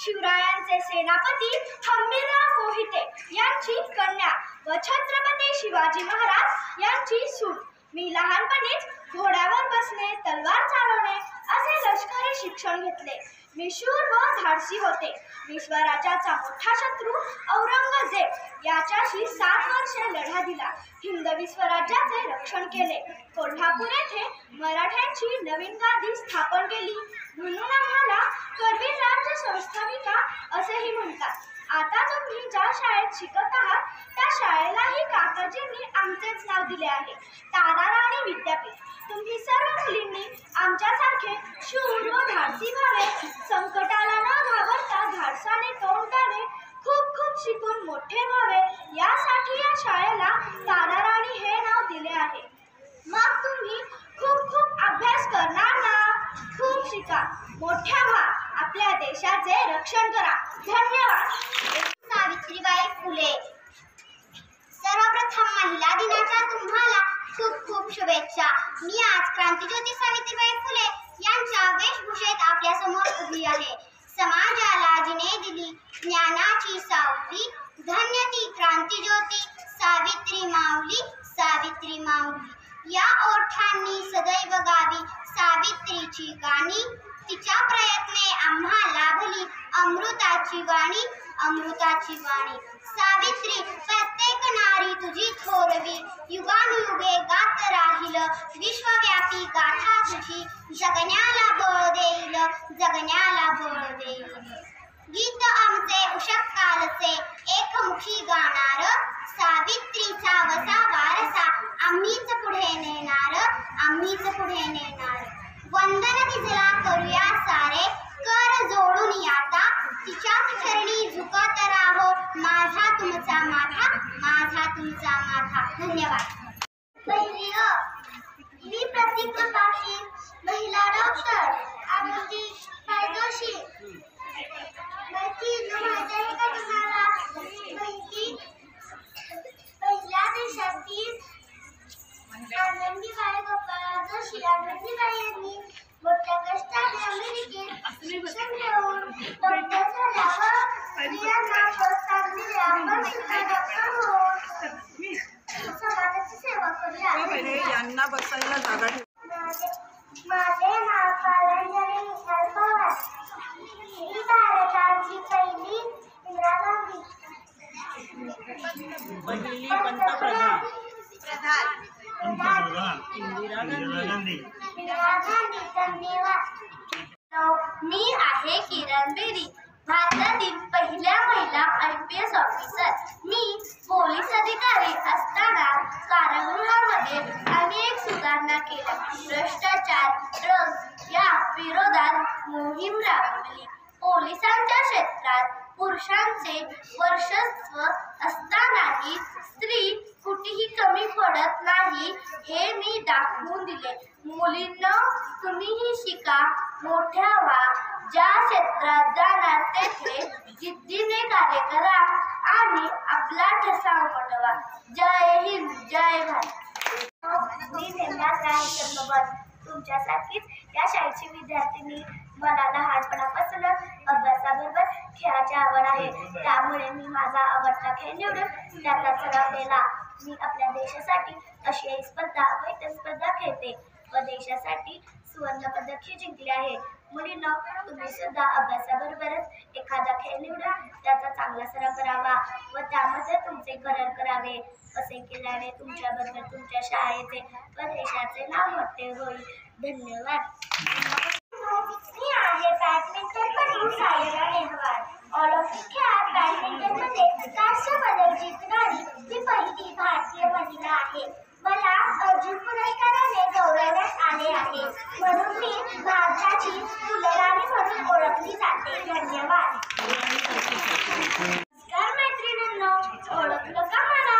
शिवरायांचे सेनापती हंबीरराव मोहिते यांची कन्या व छत्रपती शिवाजी महाराज यांची सून. मी लहानपणीच घोड्यावर बसणे, तलवार चालवणे असे लष्करी शिक्षण घेतले. मी शूर व धाडसी होते. विश्वराजाचा मोठा शत्रू औरंगजेब याच्याशी 7 वर्षे लढा दिला. हिंदवी स्वराज्याचे रक्षण केले. कोल्हापूर येथे मराठ्यांची नवीन गादी स्थापन केली. म्हणून आम्हाला करवीर राज्य संस्थानिका असेही म्हणतात. आता तुम्ही ज्या शाळेत शिकत आहात त्या शाळेलाही काकाजींनी आमचेच नाव दिले आहे, ताराराणी विद्यापीठ. तुम्ही सर्व मुलींनी आमच्यासारखे शूर व धाडसी व्हावे, संकटाला न घाबरता धाडसाने तोंड द्यावे, खूप खूप शिकून मोठे व्हावे, यासाठी या शाळेला ताराराणी हे नाव दिले आहे. मग तुम्ही खूप खूप अभ्यास करणार ना? खूप शिका, मोठ्या व्हा, आपल्या देशाचे रक्षण करा. धन्यवाद. सावित्रीबाई फुले. सर्वप्रथम महिला दिनाच्या तुम्हाला खूप खूप शुभेच्छा. मी आज क्रांतिज्योती सावित्रीबाई फुले यांच्या वेशभूषेत आपल्या समोर उभी आहे. समाजाला जिने दिली ज्ञानाची सावली, धन्य ती क्रांतिज्योती सावित्री माऊली, सावित्री माऊली. या ओठांनी सदैव गावी सावित्रीची गाणी, तिच्या प्रयत्ने आम्हा लाभली अमृताची वाणी, अमृताची वाणी. सावित्री प्रत्येक नारी तुझी थोरवी, युगानुयुगे गात राहील विश्वव्यापी गाथा तुझी, जगण्याला बळ देईल, जगण्याला बळ देईल. गीत आमचे उषःकालचे एकमुखी गाणार, सावित्रीचा वसा वारसा आम्हीच पुढे नेणार, आम्हीच पुढे नेणार. वंदन तिजला करूया सारे, कर जोडून आता तिच्याच चरणी झुकत राहो, माझा तुमचा माथा, माझा तुमचा माथा. धन्यवाद. पहिली अ. मी प्रतिज्ञा पाटील, महिला डॉक्टर, आकृती पायदोशी. माहिती माहिती आहे का तुम्हाला? माहिती पहिल्या देशातील आनंदीबाई गोपाळ जोशी. आनंदीबाई यांनी मोठ्या कष्टाने अमेरिकेत शिक्षण घेऊन डॉक्टर झाल्यावर स्त्रियांना प्रोत्साहन दिले. आपण सुद्धा डॉक्टर होऊन समाजाची सेवा करूया. यांना बसायला जागा ठेव. माझे नाव कालांजली विशाल पवार. मी भारताची पहिली इंदिरा गांधी. पहिली पंतप्रधान इंदिरा गांधी. धन्यवाद. मी आहे किरण बेरी, भारतातील पहिल्या महिला IPS ऑफिसर. मी पोलीस अधिकारी असताना कारागृहामध्ये अनेक सुधारणा केल्या. भ्रष्टाचार, ड्रग्ज या विरोधात मोहीम राबवली. पोलिसांच्या क्षेत्रात पुरुषांचे वर्चस्व असतानाही स्त्री कुठेही कमी पडत नाही हे मी दाखवून दिले. मुलींनो, तुम्हीही शिका, मोठ्या व्हा, ज्या क्षेत्रात जाणार तेथे जिद्दीने कार्य करा आणि आपला ठसा उमटवा. जय हिंद, जय भारत. मी नेमलाच राही तुमच्यासारखीच या शाळेची विद्यार्थिनी. मला लहानपणापासूनच अभ्यासाबरोबर खेळाची आवड आहे. त्यामुळे मी माझा आवडता खेळ निवडून त्याचा सराव केला. मी आपल्या देशासाठी आशियाई स्पर्धा व इतर स्पर्धा खेळते व देशासाठी सुवर्ण पदकही जिंकले आहे. मुलींनो, तुम्ही सुद्धा अभ्यासाबरोबरच एखादा खेळ निवडून त्याचा चांगला सराव करावा व त्यामध्ये तुमचे करिअर करावे. असे केल्याने तुमच्याबरोबर तुमच्या शाळेचे व देशाचे नाव मोठे होईल. धन्यवाद. मी आहे बॅडमिंटनपटू सायरा नेहवाल. ऑलिम्पिक खेळात बॅडमिंटनमध्ये कांस्य पदक जिंकणारी ती पहिली भारतीय महिला आहे. मला अर्जुन पुरस्काराने गौरवण्यात आले आहे, म्हणून मी भारताची फुलराणी म्हणून ओळखली जाते. धन्यवाद. नमस्कार मैत्रिणींनो, ओळखलं का मला?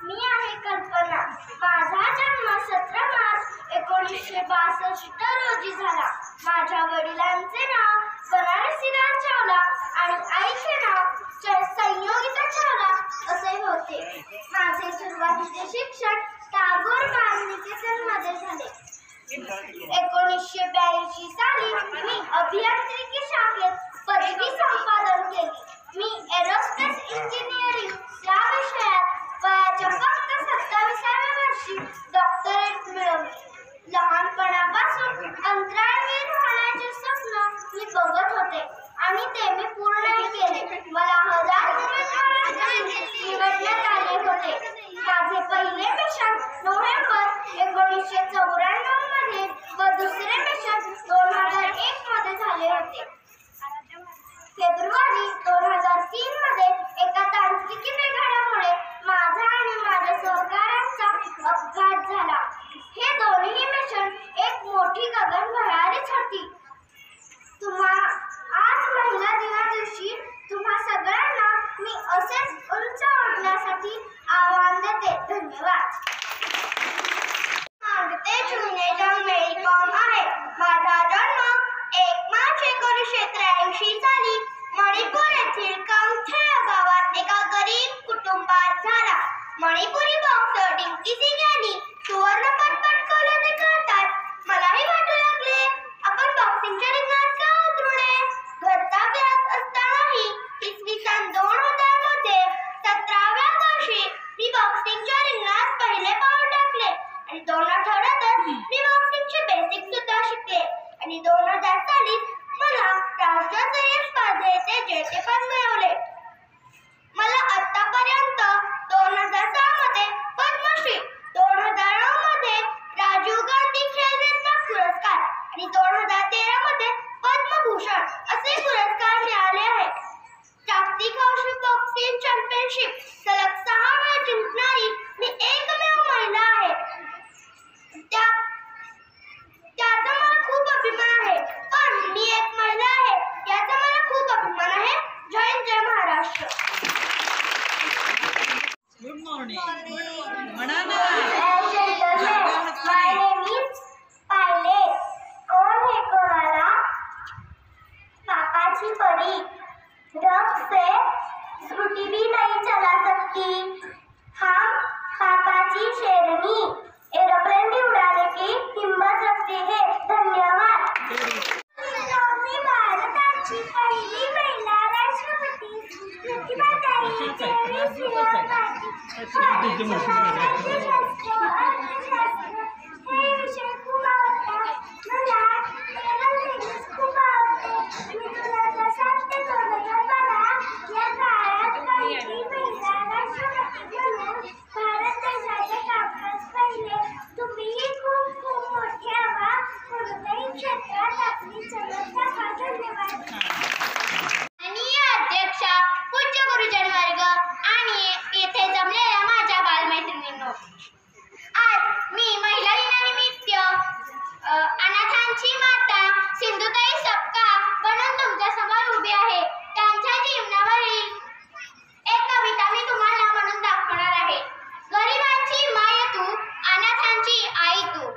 मी आहे कल्पना. माझा जन्म 17 मार्च 1962 रोजी झाला. माझ्या वडिलांचे नाव बनारसीलाल चावला आणि आईचे नाव संयोगिता चावला असे होते. माझे सुरुवातीचे शिक्षण टागोर बालनिकेतनमध्ये झाले. 1982 साली मी अभियांत्रिकी शाखेत पदवी संपादन मणिपुरी बॉक्सर डिंकी सिंग यांनी सुवर्ण पदक पटकावल्याचे कळताच मलाही वाटू लागले, आपण बॉक्सिंगच्या रिंगणात का उतरू नये. घरचा घरात असतानाही इसवी सन 2000 मध्ये 17व्या वर्षी मी बॉक्सिंगच्या रिंगणात पहिले पाऊल टाकले आणि 2 आठवड्यातच मी बॉक्सिंगचे बेसिक सुद्धा शिकले आणि 2000 साली मला राष्ट्रस्तरीय स्पर्धेचे जेतेपद मिळवले. मला आतापर्यंत 2006 मध्ये पद्मश्री, 2009 मध्ये राजीव गांधी खेलरत्न पुरस्कार आणि 2013 मध्ये पद्मभूषण असे पुरस्कार मिळाले आहेत. जागतिक हौशी बॉक्सिंग चॅम्पियनशिप सलग 6 वेळा जिंकणारी मी एकमेव महिला आहे. त्याचा मला खूप अभिमान आहे. पण मी एक महिला आहे याचा मला खूप अभिमान आहे. जय हिंद, जय महाराष्ट्र. Good morning. म्हणा ना. My name is पायले. कौन है कोआला? पापाची परी. रग से स्कूटी भी नहीं चला सकती. हम पापाची शेरनी. एरोप्लेन भी उड़ाने की हिम्मत रखते हैं. धन्यवाद. मी भारताची पहिली महिला राष्ट्रपती प्रतिभाताई देवी हे विषय खूप आवडतात मला. खूप आवडते. मी तुला 2012 या काळात पहिली महिला राष्ट्रपती म्हणून भारत देशाचे कामकाज पाहिले. तुम्हीही खूप खूप मोठे आव्हा. कोणत्याही क्षेत्रात आपली चमक दाखवा. धन्यवाद. माननीय अध्यक्षा, पूज्य गुरुजन वर्ग आणि येथे जमलेल्या माझ्या बालमैत्रिणींनो, आज मी महिला दिनानिमित्त अनाथांची माता सिंधुताई सपकाळ बनून तुमच्या समोर उभी आहे. त्यांच्या जीवनावरील एक कविता मी तुम्हाला म्हणून दाखवणार आहे. गरिबांची माय तू, अनाथांची आई तू,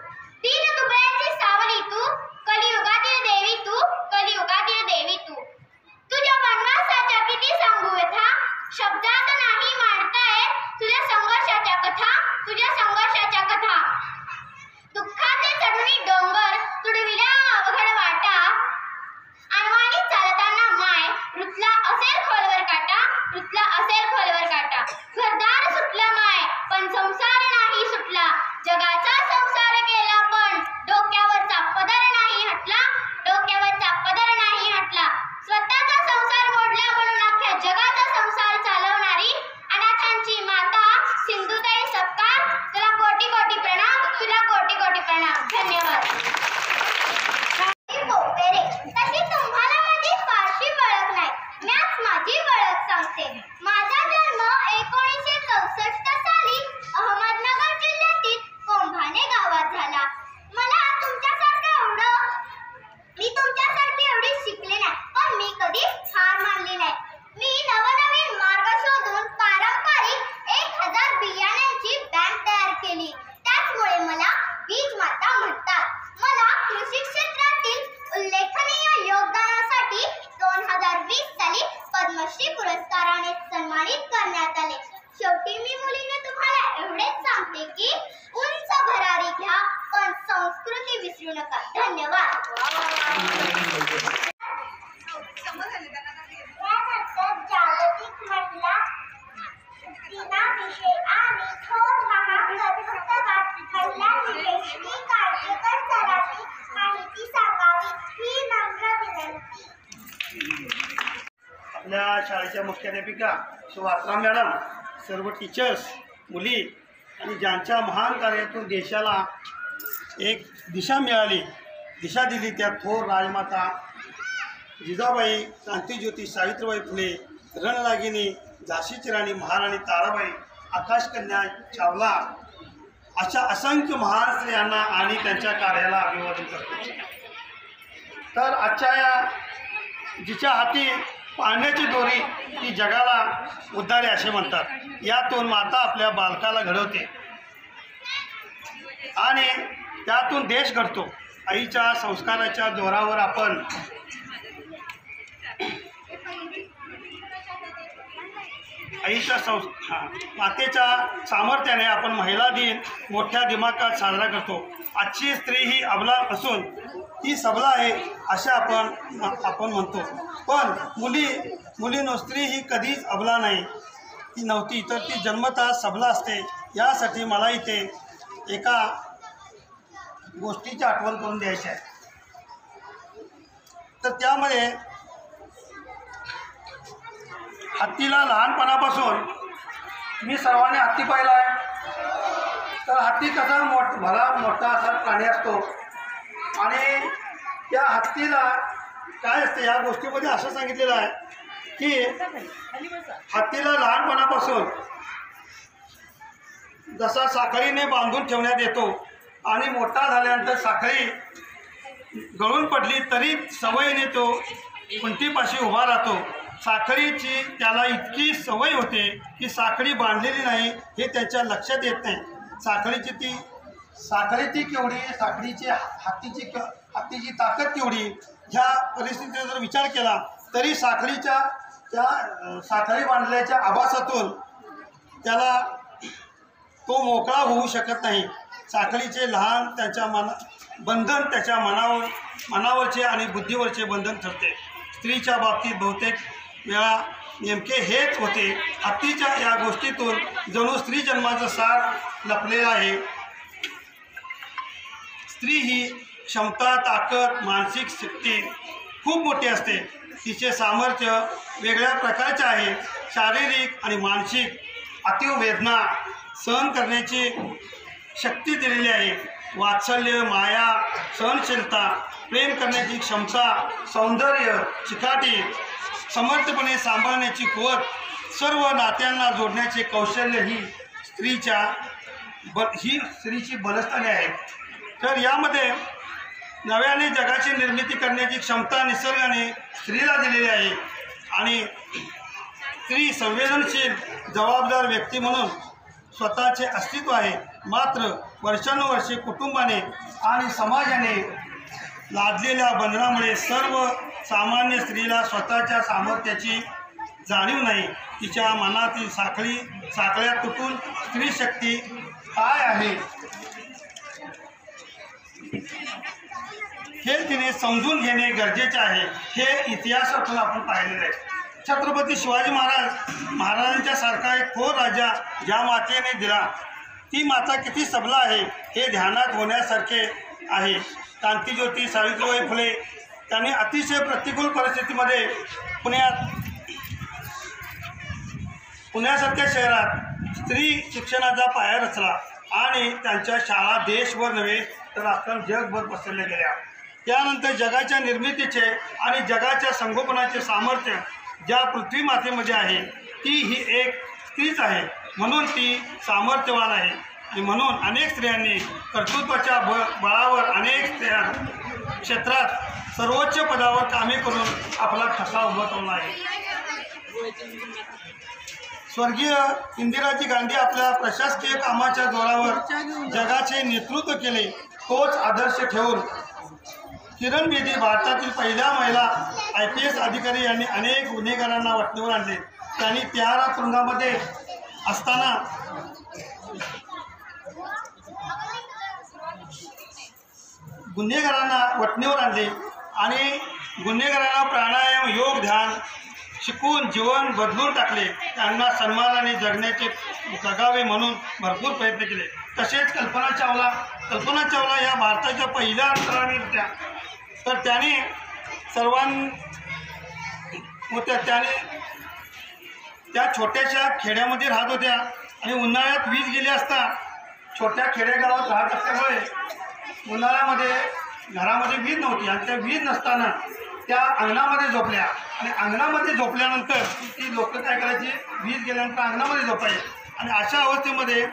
दीन दुबळ्यांची सावली तू, कलियुगातील देवी तू, कलियुगातील देवी तू. तुझ्या वनवासाच्या किती सांगू व्यथा, शब्दात नाही मांडता येत तुझ्या संघर्षाच्या कथा, तुझ्या संघर्षाच्या कथा. दुःखाचे चढणी डोंगर तुडविल्या अवघड वाटा, अनवाणी चालताना माय रुतला असेल खोलवर काटा, रुतला असेल खोलवर काटा. घरदार सुटलं माय पण संसार नाही सुटला, जगाचा संसार केला पण डोक्यावरचा पदर नाही हटला, डोक्यावरचा पदर नाही हटला. स्वतःचा संसार मोडला म्हणून अख्ख्या जगाचा संसार चालवणारी अनाथांची माता सिंधुताई सपकाळ, तुला कोटी कोटी प्रणाम, तुला कोटी कोटी प्रणाम. धन्यवाद. तशी तुम्हाला माझी फारशी ओळख नाही. मॅच माझी ओळख सांगते. माझा जन्म 1964 साली अहमदनगर जिल्ह्यातील कोंभाणे गावात झाला. मी तुमच्यासारखी एवढी शिकले नाही, पण मी कधी हार मानली नाही. मी नवनवीन मार्ग शोधून पारंपरिक 1000 बियाण्यांची बँक तयार केली. त्याचमुळे मला बीज माता म्हणतात. मला कृषी क्षेत्रातील उल्लेखनीय योगदानासाठी 2020 साली पद्मश्री पुरस्काराने सन्मानित करण्यात आले. शेवटी मी मुलीने तुम्हाला एवढेच सांगते की उंच भरारी घ्या पण संस्कृती विसरू नका. धन्यवाद. जागतिक महिला दिनाविषयी आणि थोर महापुस्तकात महिलांविषयी कार्यकर सरांनी माहिती सांगावी ही नम्र विनंती. आपल्या शाळेच्या मुख्याध्यापिका सुवात्रा मॅडम, सर्व टीचर्स, मुली आणि ज्यांच्या महान कार्यातून देशाला एक दिशा मिळाली, दिशा दिली, त्या थोर राजमाता जिजाबाई, क्रांतिज्योती सावित्रीबाई फुले, रणरागिणी झाशीची राणी महाराणी ताराबाई, आकाशकन्या चावला अशा असंख्य महान स्त्रियांना आणि त्यांच्या कार्याला अभिवादन करतो. तर आजच्या या जिच्या हाती पाण्याची दोरी ती जगाला उद्धारे असे म्हणतात. यातून माता आपल्या बालकाला घडवते आणि त्यातून देश घडतो. आईच्या संस्काराच्या जोरावर आपण मातेच्या सामर्थ्याने आपण महिला दिन मोठ्या दिमाखात साजरा करतो. आजची स्त्री ही अबला असून ती सबला आहे असे आपण म्हणतो. पण मुलीनो स्त्री ही कधीच अबला नाही, ती नव्हती, तर ती जन्मतः सबला असते. यासाठी मला इथे एका गोष्टीची आठवण करून द्यायची आहे. तर त्यामध्ये हत्तीला लहानपणापासून मी सर्वांनी हत्ती पाहिला आहे. तर हत्ती कसा भला मोठा असा प्राणी असतो आणि त्या हत्तीला काय असते या गोष्टीमध्ये असं सांगितलेलं आहे की हत्तीला लहानपणापासून जसा साखळीने बांधून ठेवण्यात येतो आणि मोठा झाल्यानंतर साखळी गळून पडली तरी सवयीने तो खुंटीपाशी उभा राहतो. साखळीची त्याला इतकी सवय होते की साखळी बांधलेली नाही हे त्याच्या लक्षात येत नाही. साखळीची केवढी, साखळीची हत्तीची ताकद केवढी, ह्या परिस्थितीचा जर विचार केला तरी साखळी बांधल्याच्या आभासातून त्याला तो मोकळा होऊ शकत नाही. साखळीचे लहान त्याच्या बंधन त्याच्या मनावरचे आणि बुद्धीवरचे बंधन ठरते. स्त्रीच्या बाबतीत बहुतेक वेळा नेमके हेच होते. हत्तीच्या या गोष्टीतून जणू स्त्री जन्माचं सार लपलेलं आहे. स्त्री ही क्षमता, ताकद, मानसिक शक्ती खूप मोठी असते. तिचे सामर्थ्य वेगळ्या प्रकारचे आहे. शारीरिक आणि मानसिक अतीव वेदना सहन करण्याची शक्ती दिलेली आहे. वात्सल्य, माया, सहनशीलता, प्रेम करण्याची क्षमता, सौंदर्य, चिकाटी, समर्थपणे सांभाळण्याची कुवत, सर्व नात्यांना जोडण्याचे कौशल्य ही स्त्रीची बलस्थाने आहेत. तर यामध्ये नव्याने जगाची निर्मिती करण्याची क्षमता निसर्गाने स्त्रीला दिलेली आहे आणि स्त्री संवेदनशील, जबाबदार व्यक्ती म्हणून स्वतःचे अस्तित्व आहे. मात्र वर्षानुवर्षे कुटुंबाने आणि समाजाने लादलेल्या बंधनामुळे सर्वसामान्य स्त्रीला स्वतःच्या सामर्थ्याची जाणीव नाही. तिच्या मनातील साखळ्या तुटून स्त्री शक्ती काय आहे हे तिने समजून घेणे गरजेचे आहे. हे इतिहासातून आपण पाहिलेले आहे. छत्रपती शिवाजी महाराजांच्या सारखा एक थोर राजा ज्या मातेने दिला ती माता किती सबला आहे हे ध्यानात होण्यासारखे आहे. क्रांतिज्योती सावित्रीबाई फुले त्यांनी अतिशय प्रतिकूल परिस्थितीमध्ये पुण्यासारख्या शहरात स्त्री शिक्षणाचा पाया रचला आणि त्यांच्या शाळा देशभर नव्हे तर अख्खा जगभर पसरल्या गेल्या. त्यानंतर जगाच्या निर्मितीचे आणि जगाच्या संगोपनाचे सामर्थ्य ज्या पृथ्वी मातेमध्ये आहे ती ही एक स्त्रीच आहे. म्हणून ती सामर्थ्यवान आहे आणि म्हणून अनेक स्त्रियांनी कर्तृत्वाच्या बळावर अनेक क्षेत्रात सर्वोच्च पदावर कामे करून आपला ठसा उमटवला आहे. स्वर्गीय इंदिराजी गांधी आपल्या प्रशासकीय कामाच्या जोरावर जगाचे नेतृत्व केले. तोच आदर्श ठेवून किरण बेदी भारतातील पहिल्या महिला IPS अधिकारी यांनी अनेक गुन्हेगारांना वठणीवर आणले. त्यांनी तिहार तुरुंगामध्ये असताना गुन्हेगारांना वठणीवर आणले आणि गुन्हेगारांना प्राणायाम, योग, ध्यान शिकवून जीवन बदलून टाकले. त्यांना सन्मानाने जगावे म्हणून भरपूर प्रयत्न केले. तसेच कल्पना चावला या भारताच्या पहिल्या अंतराळवीर होत्या. तर त्याने त्या छोट्याशा खेड्यामध्ये राहत होत्या आणि उन्हाळ्यात वीज गेली असता छोट्या खेडेगावात राहत असल्यामुळे उन्हाळ्यामध्ये घरामध्ये वीज नव्हती आणि त्या वीज नसताना त्या अंगणामध्ये झोपल्या आणि अंगणामध्ये झोपल्यानंतर ती लोक काय करायची, वीज गेल्यानंतर अंगणामध्ये झोपायचे आणि अशा अवस्थेमध्ये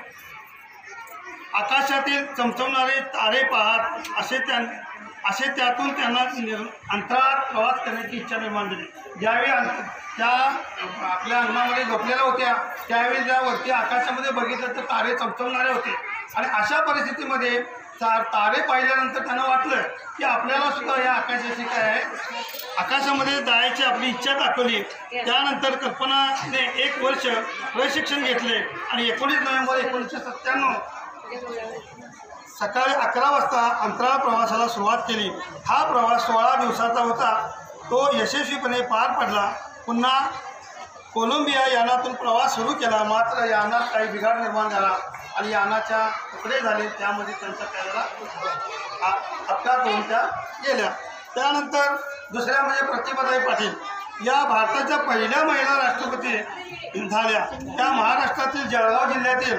आकाशातील चमचमणारे तारे पाहत असे त्यातून त्यांना अंतराळात प्रवास करण्याची इच्छा निर्माण झाली. ज्यावेळी त्या आपल्या अंगणामध्ये झोपलेल्या होत्या त्यावेळी ज्या वरती आकाशामध्ये बघितलं तर तारे चमचमणारे होते आणि अशा परिस्थितीमध्ये तारे पाहिल्यानंतर त्यांना वाटलं की आपल्याला सुद्धा या आकाशाची काय आहे, आकाशामध्ये जायची आपली इच्छा दाखवली. त्यानंतर कल्पनाने 1 वर्ष प्रशिक्षण घेतले आणि 19 नोव्हेंबर 1997 सकाळी 11 वाजता अंतराळ प्रवासाला सुरुवात केली. हा प्रवास 16 दिवसाचा होता. तो यशस्वीपणे पार पडला. पुन्हा कोलंबिया यानातून प्रवास सुरू केला. मात्र यानात काही बिघाड निर्माण झाला आणि यानाच्या तुकडे झाले. त्यामध्ये त्यांचा त्याला अपघात होऊन त्या गेल्या. त्यानंतर दुसऱ्या म्हणजे प्रतिभाताई पाटील या भारताच्या पहिल्या महिला राष्ट्रपती झाल्या. त्या महाराष्ट्रातील जळगाव जिल्ह्यातील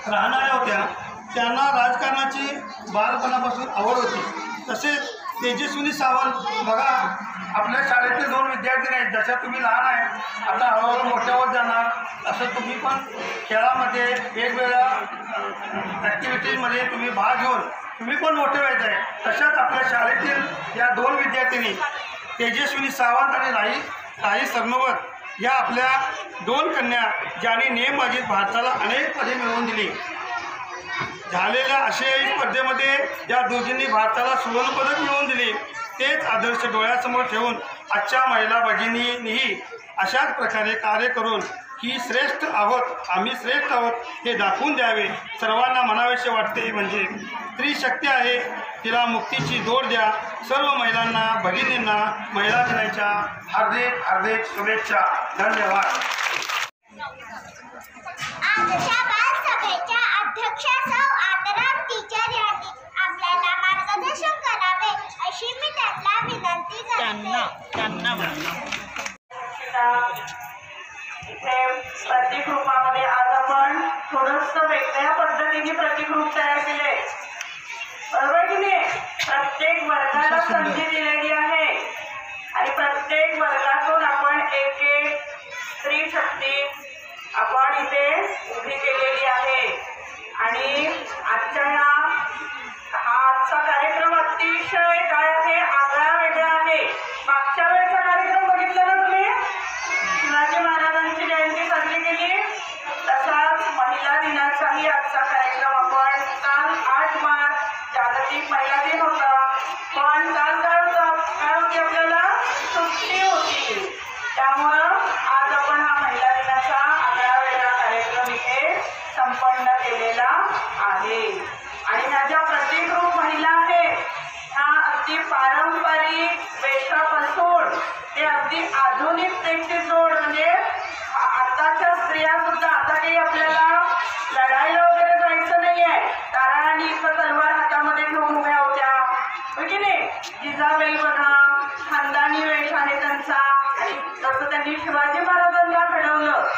राहणाऱ्या होत्या. त्यांना राजकारणाची बालपणापासून आवड होती. तसेच तेजस्विनी सावंत बघा, आपल्या शाळेतील 2 विद्यार्थी आहेत. जशा तुम्ही लहान आहे आता हळूहळू मोठ्यावर जाणार, असं तुम्ही पण खेळामध्ये वेगवेगळ्या ॲक्टिव्हिटीजमध्ये तुम्ही भाग घेऊन तुम्ही पण मोठे व्हायचं आहे. तशाच आपल्या शाळेतील या 2 विद्यार्थिनी तेजस्विनी सावंत आणि राही सरनोबत या आपल्या 2 कन्या ज्यांनी नेमबाजीत भारताला अनेक पदे मिळवून दिली. झालेल्या आशियाई स्पर्धेमध्ये या दोघींनी भारताला सुवर्णपदक मिळवून दिले. तेच आदर्श डोळ्यासमोर ठेवून आजच्या महिला भगिनींनीही अशाच प्रकारे कार्य करून की श्रेष्ठ आहोत, आम्ही श्रेष्ठ आहोत हे दाखवून द्यावे. सर्वांना म्हणावेसे वाटते म्हणजे स्त्री शक्ती आहे, तिला मुक्तीची जोड द्या. सर्व महिलांना भगिनींना महिला दिनाच्या हार्दिक हार्दिक शुभेच्छा. धन्यवाद. आजच्या बालसभेच्या अध्यक्षा सौ आदराम टीचर यांनी आपल्याला मार्गदर्शन करावे अशी मी त्यांना विनंती करते. इथे प्रतीक रूपामध्ये आज आपण थोडंसं वेगळ्या पद्धतीने प्रतीक रूप तयार केले, बरोबर की नाही. प्रत्येक वर्गाला संधी दिलेली आहे आणि प्रत्येक वर्गातून आपण एक स्त्री शक्ती आपण इथे उभी केलेली आहे. आणि आजच्या हा आजचा कार्यक्रम अतिशय काय आहे, आगळा वेगळा आहे. मागच्या वेळेचा कार्यक्रम बघितला ना तुम्ही, शिवाजी महाराजांची जयंती साजरी केली. तसाच महिला दिनाचाही आजचा कार्यक्रम आपण काल 8 मार्च जागतिक महिला दिन होता, पण काल काय होती आपल्याला सुट्टी होती. त्यामुळं आज आपण हा महिला दिनाचा आगळा वेगळा कार्यक्रम इथे संपन्न केलेला आहे. आणि ह्या ज्या प्रतीकरूप महिला आहेत ह्या अगदी पारंपरिक वेशापासून ते अगदी आधुनिकतेची जोड, म्हणजे आताच्या स्त्रिया सुद्धा आता काही आपल्याला लढायला वगैरे जायचं नाही आहे. ताराणी इथं तलवार हातामध्ये घेऊन उभ्या होत्या, हो की नाही. जिजाबाई बघा, खानदानी वेश आहे त्यांचा. आणि जसं त्यांनी शिवाजी महाराजांना घडवलं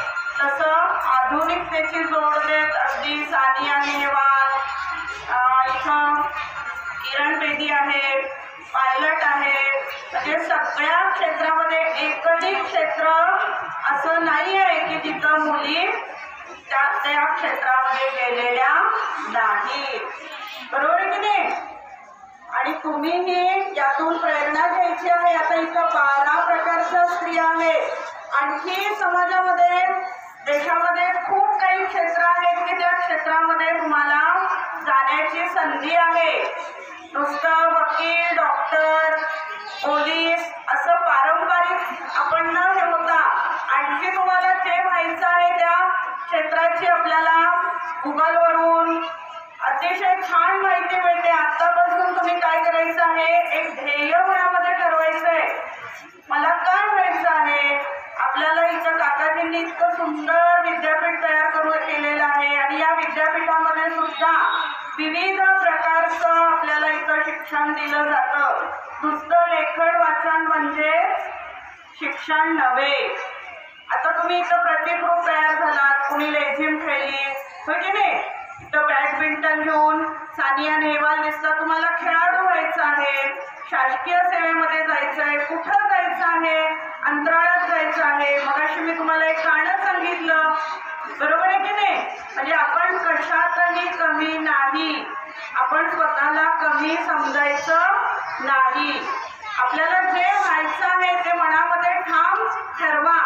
तसं आधुनिकतेची जोड देत अगदी सानिया नेहवाल, इथं किरण बेदी आहे, पायलट आहे. म्हणजे सगळ्या क्षेत्रामध्ये एकही क्षेत्र असं नाही आहे की जिथं मुली त्या क्षेत्रामध्ये गेलेल्या नाहीत, बरोबर आहे की नाही. आणि तुम्हीही यातून प्रेरणा घ्यायची आहे. आता इथं 12 प्रकारच्या स्त्रिया आहेत. आणखी समाजामध्ये देशामध्ये खूप काही क्षेत्र आहेत की त्या क्षेत्रामध्ये तुम्हाला जाण्याची संधी आहे. नुसतं वकील, डॉक्टर, पोलीस असं पारंपरिक आपण न हे होता आणखी तुम्हाला जे व्हायचं आहे त्या क्षेत्राची आपल्याला गुगलवरून अतिशय छान माहिती मिळते. आतापासून तुम्ही काय करायचं आहे, एक ध्येय मनामध्ये ठरवायचं आहे. मला काय व्हायचं आहे. आपल्याला इथं काकाजींनी इतकं सुंदर विद्यापीठ तयार केलेलं आहे आणि या विद्यापीठामध्ये सुद्धा विविध प्रकारचं आपल्याला इथं शिक्षण दिलं जातं. नुसतं लेखन वाचन म्हणजे शिक्षण नव्हे. आता तुम्ही इथं प्रतिकरूप तयार झालात, कुणी लेझिम खेळली, हो की नाही. इथं बॅडमिंटन घेऊन सानिया नेहवाल दिसता. तुम्हाला खेळाडू व्हायचं आहे, शासकीय सेवेमध्ये जायचं आहे, कुठं जायचं आहे, अंतराळात जायचं आहे. मगाशी मी तुम्हाला एक गाणं सांगितलं, बरोबर आहे की नाही. म्हणजे आपण कशातही कमी नाही, आपण स्वतःला कमी समजायचं नाही. आपल्याला जे व्हायचं आहे ते मनामध्ये ठाम ठरवा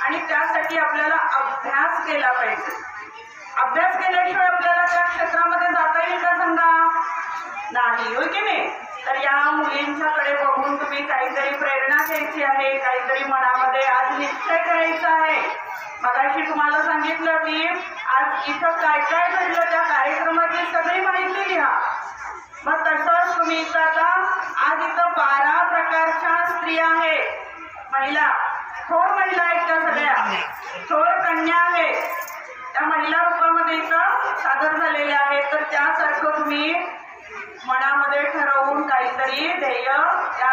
आणि त्यासाठी आपल्याला अभ्यास केला पाहिजे. अभ्यास केल्याशिवाय आपल्याला त्या क्षेत्रामध्ये जाता येईल का सांगा. नाही, होय की नाही? तर या मुलींच्याकडे बघून तुम्ही काहीतरी प्रेरणा घ्यायची आहे, काहीतरी मनामध्ये आज निश्चय करायचा आहे. मगाशी तुम्हाला सांगितलं की आज इथं काय काय घडलं त्या कार्यक्रमाची सगळी माहिती लिहा. मग तसंच तुम्ही इथं आता आज इथं 12 प्रकारच्या स्त्रिया आहेत, महिला, थोर महिला आहेत त्या सगळ्या, थोर कन्या आहेत, त्या महिला रूपामध्ये इथं सादर झालेल्या आहेत. तर त्यासारखं तुम्ही मनामध्ये ठरवून काहीतरी ध्येय त्या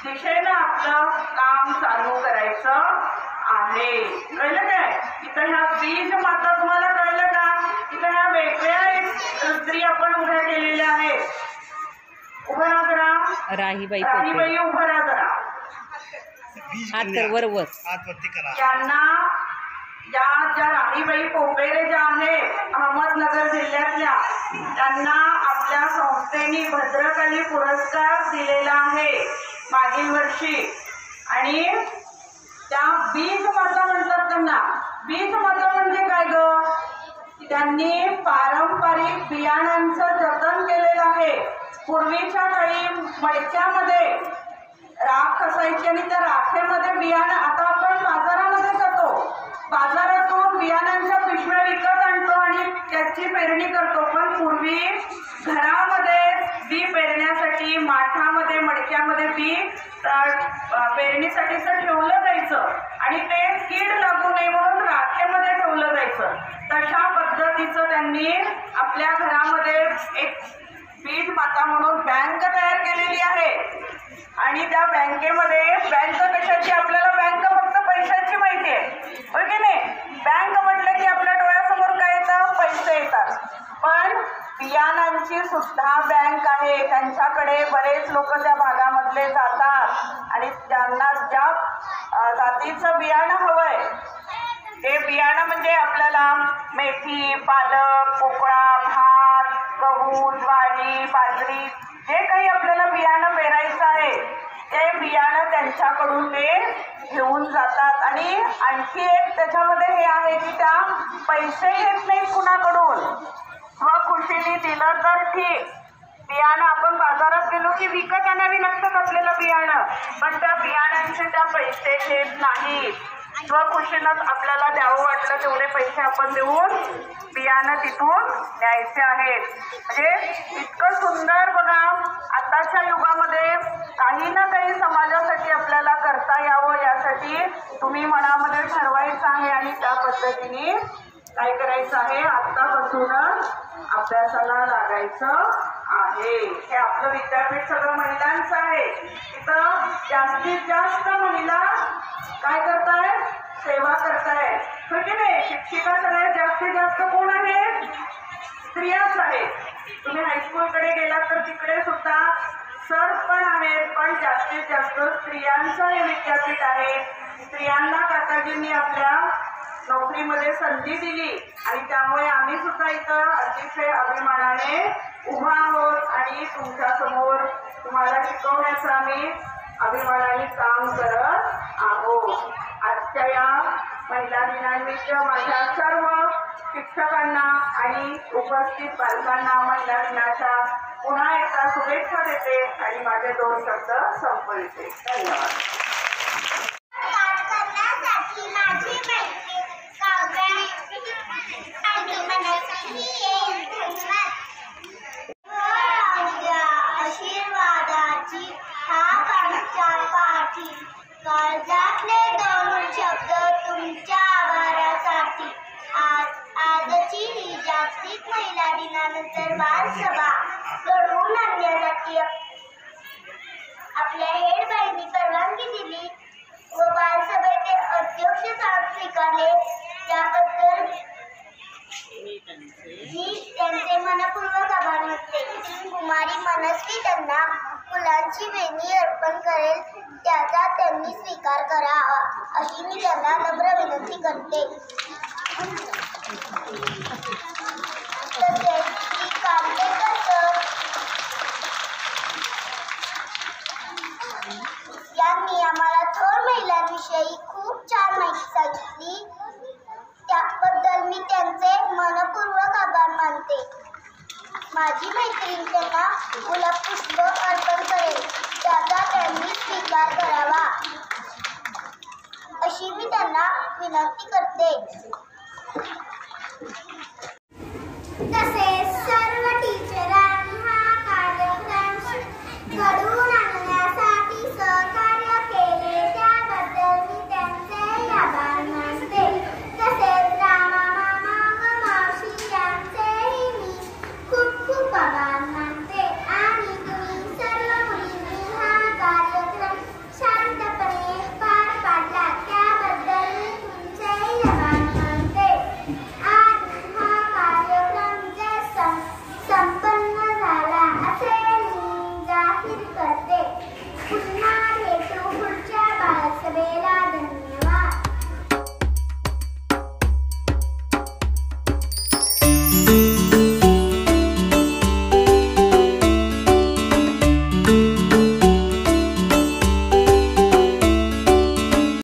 दिशेनं आपलं काम चालू करायचं आहे. कळलं काय? इथं ह्या बीज माता तुम्हाला कळलं का? इथं ह्या वेगळ्या स्त्री आपण उभ्या केलेल्या आहेत. उभं राहा जरा, राहीबाई राहीबाई उभं राहा जरा. हात कर वरवर. त्यांना ज्या राहीबाई पोपेरे ज्या आहेत अहमदनगर जिल्ह्यातल्या, त्यांना आपल्या संस्थेने भद्रकाली पुरस्कार दिलेला आहे मागील वर्षी. आणि त्या बीज माता म्हणतात त्यांना. बीज माता म्हणजे काय ग? त्यांनी पारंपरिक बियाणांचं जतन केलेलं आहे. पूर्वीच्या काळी मडक्यामध्ये राख असायची आणि त्या राखेमध्ये बियाणं, आता आपण बाजारामध्ये जातो, बाजारातून बियाणांच्या पिशव्या विकत आणतो आणि त्याची पेरणी करतो. पण पूर्वी घरामध्ये बी पेरण्यासाठी माठामध्ये मडक्यामध्ये बी पेरणीसाठीचं ठेवलं जायचं आणि ते कीड लागू नये म्हणून राखेमध्ये ठेवलं जायचं. तशा पद्धतीचं त्यांनी आपल्या घरामध्ये एक बीज माता म्हणून बँक तयार केलेली आहे. आणि त्या बँकेमध्ये, बँक कशाची? आपल्याला बँक फक्त पैशाची माहिती आहे, होय की नाही? बँक म्हटलं की आपल्या डोळ्यासमोर काय येतं? पैसे येतात. पण बियाणांची सुद्धा बँक आहे. त्यांच्याकडे बरेच लोक त्या भागामधले जातात आणि त्यांना ज्या जातीचं बियाणं हवंय ते बियाणं म्हणजे आपल्याला मेथी, पालक, पोकळा, भात, गहू, ज्वारी, बाजरी, जे काही आपल्याला बियाणं पेरायचं आहे ते बियाणं त्यांच्याकडून ते घेऊन जातात. आणि आणखी एक त्याच्यामध्ये हे आहे की त्या पैसे घेत नाहीत कुणाकडून, स्वखुशीने दिलं तर ठीक. बियाणं आपण बाजारात गेलो की विकत आणावी लागतात आपल्याला बियाणं, पण त्या बियाण्यांचे त्या पैसे घेत नाहीत. स्वखुशीनं आपल्याला द्यावं वाटलं तेवढे पैसे आपण देऊन बियाणं तिथून न्यायचे आहेत. म्हणजे इतकं सुंदर बघा, आताच्या युगामध्ये काही ना काही समाजासाठी आपल्याला करता यावं यासाठी तुम्ही मनामध्ये ठरवायचं आहे आणि त्या पद्धतीने काय करायचं आहे, आत्तापासूनच अभ्यासाला लागायचं आहे. हे आपलं विद्यापीठ सगळं महिलांचं आहे. इथं जास्तीत जास्त महिला काय करतायत? सेवा करतायत, हो की नाही? शिक्षिका सगळ्यात जास्तीत जास्त कोण आहेत? स्त्रियाच आहेत. तुम्ही हायस्कूलकडे गेलात तर तिकडे सुद्धा सर पण आहेत, पण जास्तीत जास्त स्त्रियांचं हे विद्यापीठ आहे. स्त्रियांना काकाजींनी आपल्या नोकरीमध्ये संधी दिली आणि त्यामुळे आम्ही सुद्धा इथं अतिशय अभिमानाने उभा आहोत आणि तुमच्यासमोर तुम्हाला शिकवण्याचं आम्ही अभिमानाने काम करत आहोत. आजच्या या महिला दिनानिमित्त माझ्या सर्व शिक्षकांना आणि उपस्थित पालकांना महिला दिनाच्या पुन्हा एकदा शुभेच्छा देते आणि माझे 2 शब्द संपविते. धन्यवाद. काळजातले 2 शब्द तुमच्या आभारासाठी. आजची ही जागतिक महिला दिनानंतर बालसभा घडवून आणण्यासाठी आपल्या हेडबाईंनी परवानगी दिली व बालसभेचे अध्यक्षस्थान स्वीकारले त्याबद्दल मी त्यांचे मनपूर्वक आभार मानते. कुमारी मनस्वी त्यांना फुलांची वेणी अर्पण करेल त्याचा त्यांनी स्वीकार करावा अशी मी त्यांना नम्र विनंती करते. तसेच श्री कांदेकर सर यांनी आम्हाला थोर महिलांविषयी खूप छान माहिती सांगितली त्याबद्दल मी त्यांचे मनपूर्वक आभार मानते. माझी मैत्रीण त्यांना गुलाब पुष्प अर्पण करेल, त्याचा त्यांनी स्वीकार करावा अशी मी त्यांना विनंती करते.